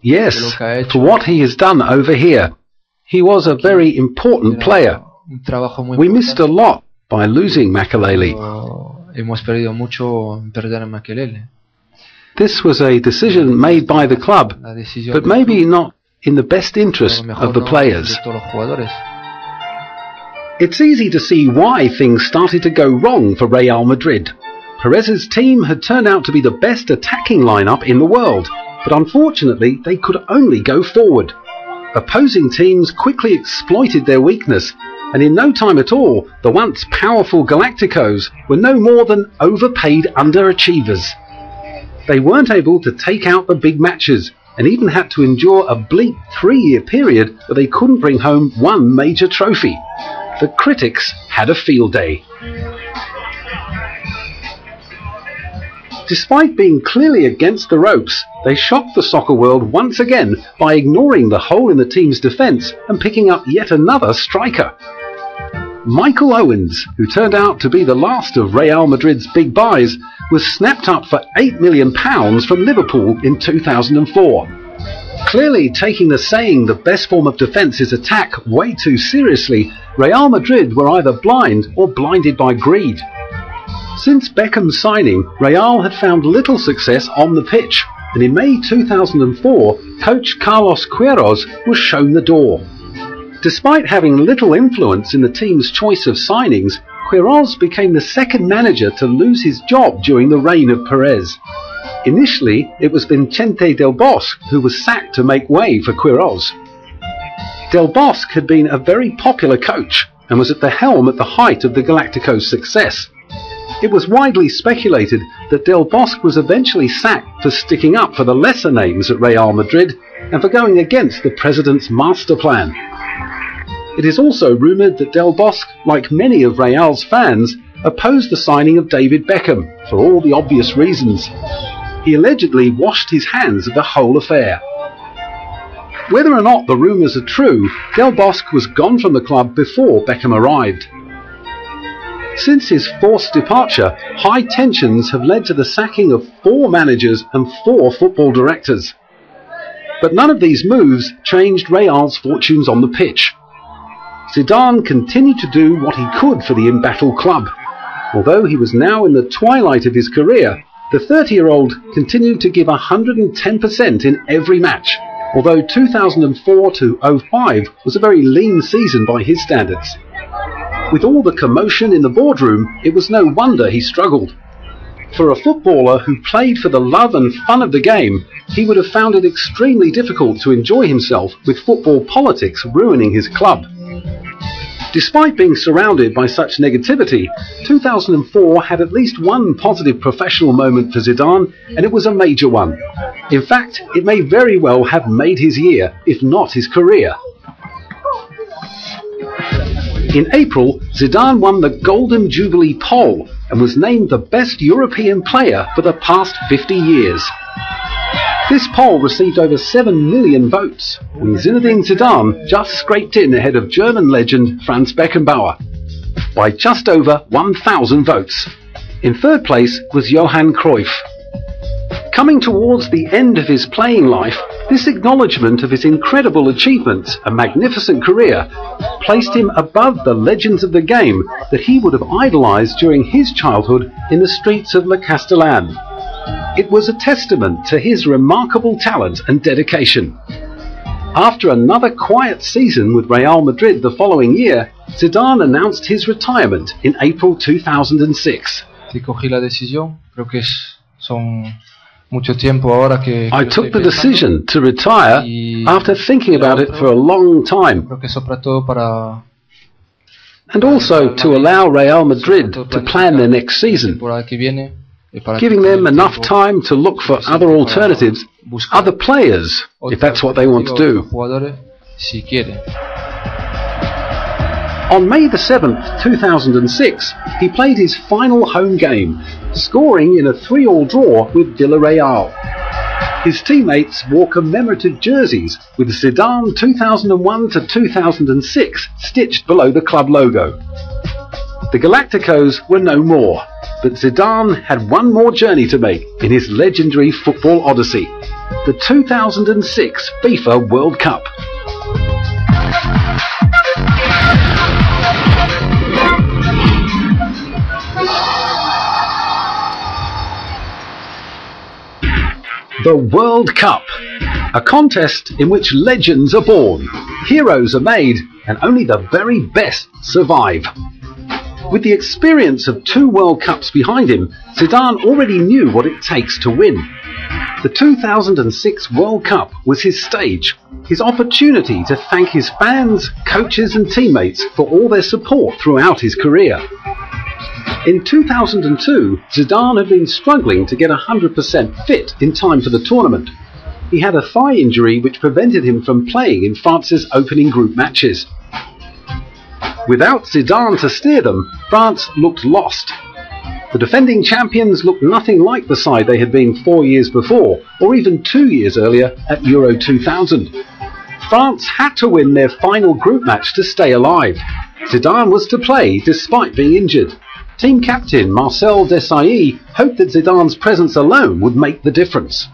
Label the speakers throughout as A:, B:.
A: Yes, for what he has done over here. He was a very important player. We missed a lot by losing Makelele. This was a decision made by the club, but maybe not in the best interest of the players. It's easy to see why things started to go wrong for Real Madrid. Perez's team had turned out to be the best attacking lineup in the world, but unfortunately they could only go forward. Opposing teams quickly exploited their weakness, and in no time at all, the once powerful Galacticos were no more than overpaid underachievers. They weren't able to take out the big matches, and even had to endure a bleak 3-year period where they couldn't bring home one major trophy. The critics had a field day. Despite being clearly against the ropes, they shocked the soccer world once again by ignoring the hole in the team's defence and picking up yet another striker. Michael Owens, who turned out to be the last of Real Madrid's big buys, was snapped up for £8 million from Liverpool in 2004. Clearly taking the saying the best form of defence is attack way too seriously, Real Madrid were either blind or blinded by greed. Since Beckham's signing, Real had found little success on the pitch, and in May 2004, coach Carlos Queiroz was shown the door. Despite having little influence in the team's choice of signings, Queiroz became the second manager to lose his job during the reign of Perez. Initially, it was Vicente Del Bosque who was sacked to make way for Queiroz. Del Bosque had been a very popular coach and was at the helm at the height of the Galacticos' success. It was widely speculated that Del Bosque was eventually sacked for sticking up for the lesser names at Real Madrid and for going against the president's master plan. It is also rumoured that Del Bosque, like many of Real's fans, opposed the signing of David Beckham for all the obvious reasons. He allegedly washed his hands of the whole affair. Whether or not the rumours are true, Del Bosque was gone from the club before Beckham arrived. Since his forced departure, high tensions have led to the sacking of 4 managers and 4 football directors. But none of these moves changed Real's fortunes on the pitch. Zidane continued to do what he could for the embattled club. Although he was now in the twilight of his career, the 30-year-old continued to give 110% in every match, although 2004-05 was a very lean season by his standards. With all the commotion in the boardroom, it was no wonder he struggled. For a footballer who played for the love and fun of the game, he would have found it extremely difficult to enjoy himself with football politics ruining his club. Despite being surrounded by such negativity, 2004 had at least one positive professional moment for Zidane, and it was a major one. In fact, it may very well have made his year, if not his career. In April, Zidane won the Golden Jubilee poll and was named the best European player for the past 50 years. This poll received over 7 million votes, and Zinedine Zidane just scraped in ahead of German legend Franz Beckenbauer by just over 1,000 votes. In third place was Johan Cruyff. Coming towards the end of his playing life, this acknowledgement of his incredible achievements and magnificent career placed him above the legends of the game that he would have idolized during his childhood in the streets of Le Castellan. It was a testament to his remarkable talent and dedication. After another quiet season with Real Madrid the following year, Zidane announced his retirement in April 2006.
B: I took the
A: decision to retire after thinking about it for a long time, and also to allow Real Madrid to plan their next season, giving them enough time to look for other alternatives, other players, if that's what they want to do. On May the 7th, 2006, he played his final home game, scoring in a 3-3 draw with Villarreal. His teammates wore commemorative jerseys with Zidane 2001 to 2006 stitched below the club logo. The Galacticos were no more, but Zidane had one more journey to make in his legendary football odyssey, the 2006 FIFA World Cup. The World Cup, a contest in which legends are born, heroes are made, and only the very best survive. With the experience of 2 World Cups behind him, Zidane already knew what it takes to win. The 2006 World Cup was his stage, his opportunity to thank his fans, coaches and teammates for all their support throughout his career. In 2002, Zidane had been struggling to get 100% fit in time for the tournament. He had a thigh injury which prevented him from playing in France's opening group matches. Without Zidane to steer them, France looked lost. The defending champions looked nothing like the side they had been 4 years before, or even 2 years earlier at Euro 2000. France had to win their final group match to stay alive. Zidane was to play despite being injured. Team captain Marcel Desailly hoped that Zidane's presence alone would make the difference.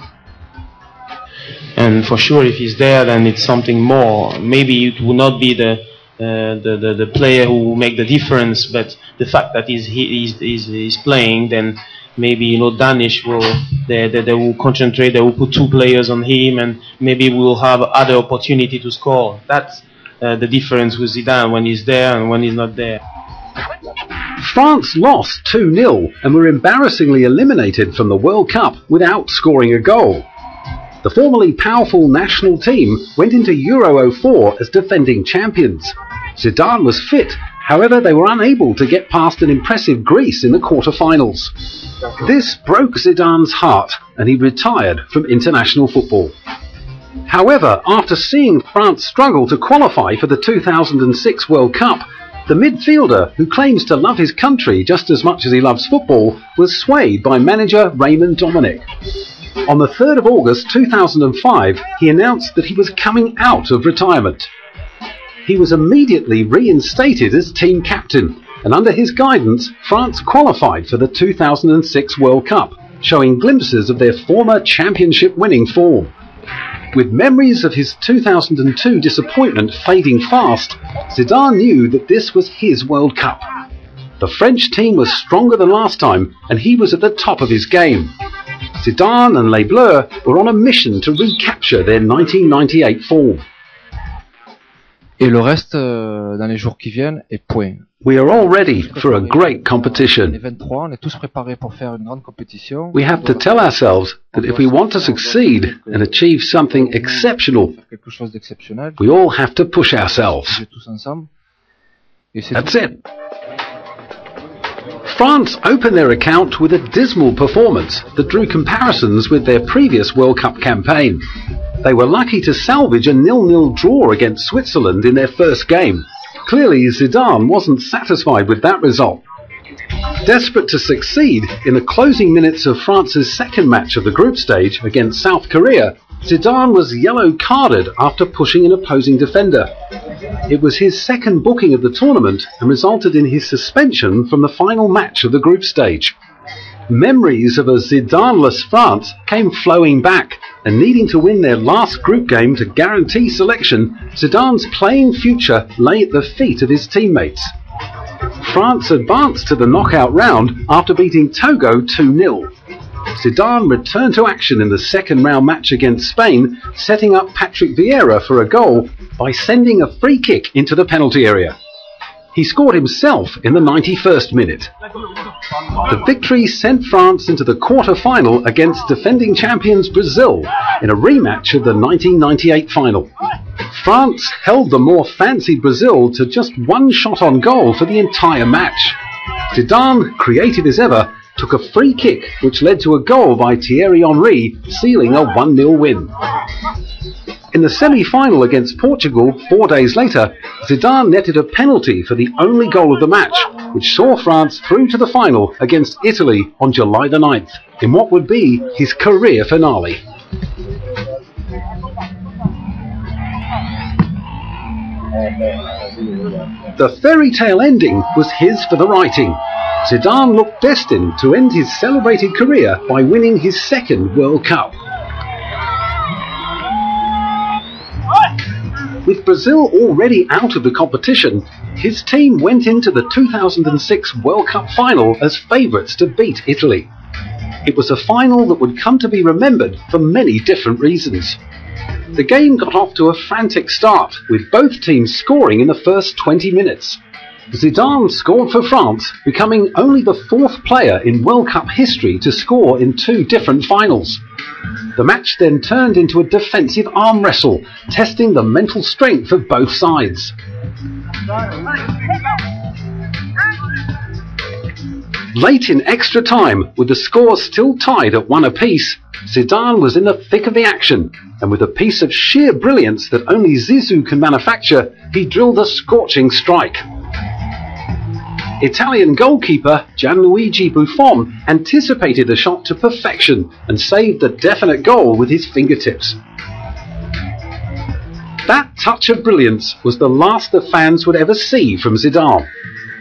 B: And for sure, if he's there, then it's something more. Maybe it will not be the player who will make the difference, but the fact that he's playing, then maybe, you know, Danish they will concentrate. They will put 2 players on him, and maybe we will have other opportunity to score. That's the difference with Zidane, when he's there and when he's not there.
A: France lost 2-0 and were embarrassingly eliminated from the World Cup without scoring a goal. The formerly powerful national team went into Euro 04 as defending champions. Zidane was fit, however they were unable to get past an impressive Greece in the quarter-finals. This broke Zidane's heart and he retired from international football. However, after seeing France struggle to qualify for the 2006 World Cup, the midfielder, who claims to love his country just as much as he loves football, was swayed by manager Raymond Domenech. On the 3rd of August 2005, he announced that he was coming out of retirement. He was immediately reinstated as team captain, and under his guidance, France qualified for the 2006 World Cup, showing glimpses of their former championship-winning form. With memories of his 2002 disappointment fading fast, Zidane knew that this was his World Cup. The French team was stronger than last time, and he was at the top of his game. Zidane and Les Bleus were on a mission to recapture their 1998 form.
C: Et le reste, dans les jours qui viennent, est point.
A: We are all ready for a great competition. We have to tell ourselves that if we want to succeed and achieve something exceptional, we all have to push ourselves. That's it. France opened their account with a dismal performance that drew comparisons with their previous World Cup campaign. They were lucky to salvage a 0-0 draw against Switzerland in their first game. Clearly, Zidane wasn't satisfied with that result. Desperate to succeed, in the closing minutes of France's second match of the group stage against South Korea, Zidane was yellow-carded after pushing an opposing defender. It was his second booking of the tournament and resulted in his suspension from the final match of the group stage. Memories of a Zidane-less France came flowing back, and needing to win their last group game to guarantee selection, Zidane's playing future lay at the feet of his teammates. France advanced to the knockout round after beating Togo 2-0. Zidane returned to action in the second round match against Spain, setting up Patrick Vieira for a goal by sending a free kick into the penalty area. He scored himself in the 91st minute. The victory sent France into the quarter-final against defending champions Brazil in a rematch of the 1998 final. France held the more fancied Brazil to just one shot on goal for the entire match. Zidane, creative as ever, took a free kick which led to a goal by Thierry Henry, sealing a 1-0 win. In the semi-final against Portugal 4 days later, Zidane netted a penalty for the only goal of the match, which saw France through to the final against Italy on July the 9th, in what would be his career finale. The fairy tale ending was his for the writing. Zidane looked destined to end his celebrated career by winning his second World Cup. With Brazil already out of the competition, his team went into the 2006 World Cup final as favourites to beat Italy. It was a final that would come to be remembered for many different reasons. The game got off to a frantic start, with both teams scoring in the first 20 minutes. Zidane scored for France, becoming only the fourth player in World Cup history to score in two different finals. The match then turned into a defensive arm wrestle, testing the mental strength of both sides. Late in extra time, with the score still tied at 1 apiece, Zidane was in the thick of the action, and with a piece of sheer brilliance that only Zizou can manufacture, he drilled a scorching strike. Italian goalkeeper Gianluigi Buffon anticipated the shot to perfection and saved the definite goal with his fingertips. That touch of brilliance was the last the fans would ever see from Zidane,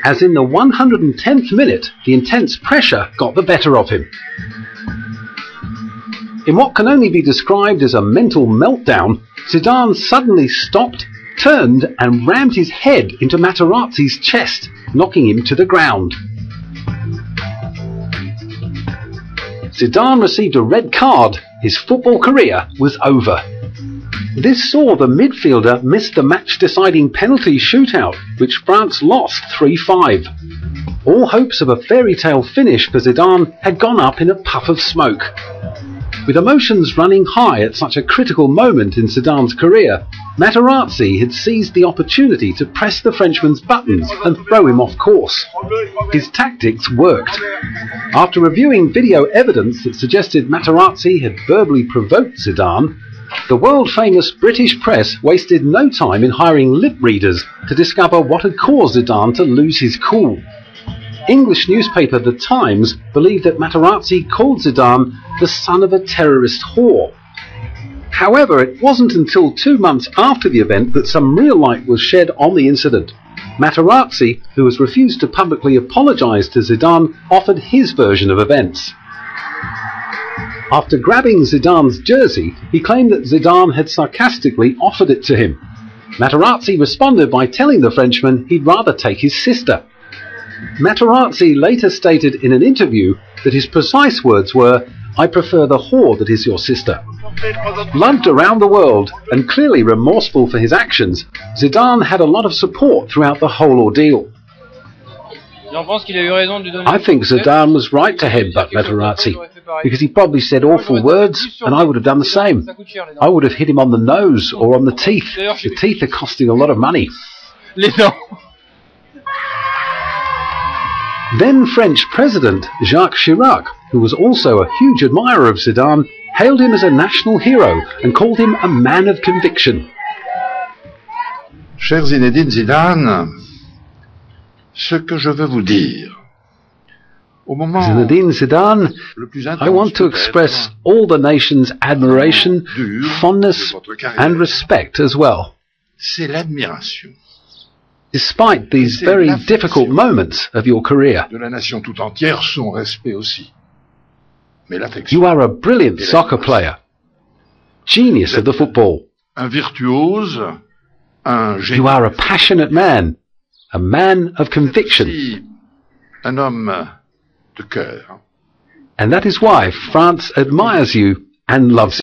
A: as in the 110th minute the intense pressure got the better of him. In what can only be described as a mental meltdown, Zidane suddenly stopped, turned and rammed his head into Materazzi's chest, knocking him to the ground. Zidane received a red card. His football career was over. This saw the midfielder miss the match-deciding penalty shootout, which France lost 3-5. All hopes of a fairy tale finish for Zidane had gone up in a puff of smoke. With emotions running high at such a critical moment in Zidane's career, Materazzi had seized the opportunity to press the Frenchman's buttons and throw him off course. His tactics worked. After reviewing video evidence that suggested Materazzi had verbally provoked Zidane, the world-famous British press wasted no time in hiring lip readers to discover what had caused Zidane to lose his cool. English newspaper The Times believed that Materazzi called Zidane the son of a terrorist whore. However, it wasn't until 2 months after the event that some real light was shed on the incident. Materazzi, who has refused to publicly apologise to Zidane, offered his version of events. After grabbing Zidane's jersey, he claimed that Zidane had sarcastically offered it to him. Materazzi responded by telling the Frenchman he'd rather take his sister. Materazzi later stated in an interview that his precise words were, "I prefer the whore that is your sister." Loved around the world and clearly remorseful for his actions, Zidane had a lot of support throughout the whole ordeal. I think Zidane was right to headbutt Materazzi, because he probably said awful words and I would have done the same. I would have hit him on the nose or on the teeth. The teeth are costing a lot of money. Then French President Jacques Chirac, who was also a huge admirer of Zidane, hailed him as a national hero and called him a man of conviction.
D: Cher Zinedine Zidane, ce que je veux vous dire.
A: Zinedine Zidane, I want to express all the nation's admiration, fondness and respect as well.
D: C'est l'admiration.
A: Despite these very difficult moments of your career.
D: De la nation tout entière, son respect aussi. Mais l'affection.
A: You are a brilliant soccer player. Genius of the football.
D: Un virtuose, un génie.
A: You are a passionate man. A man of conviction.
D: Un homme de cœur.
A: And that is why France admires you and loves you.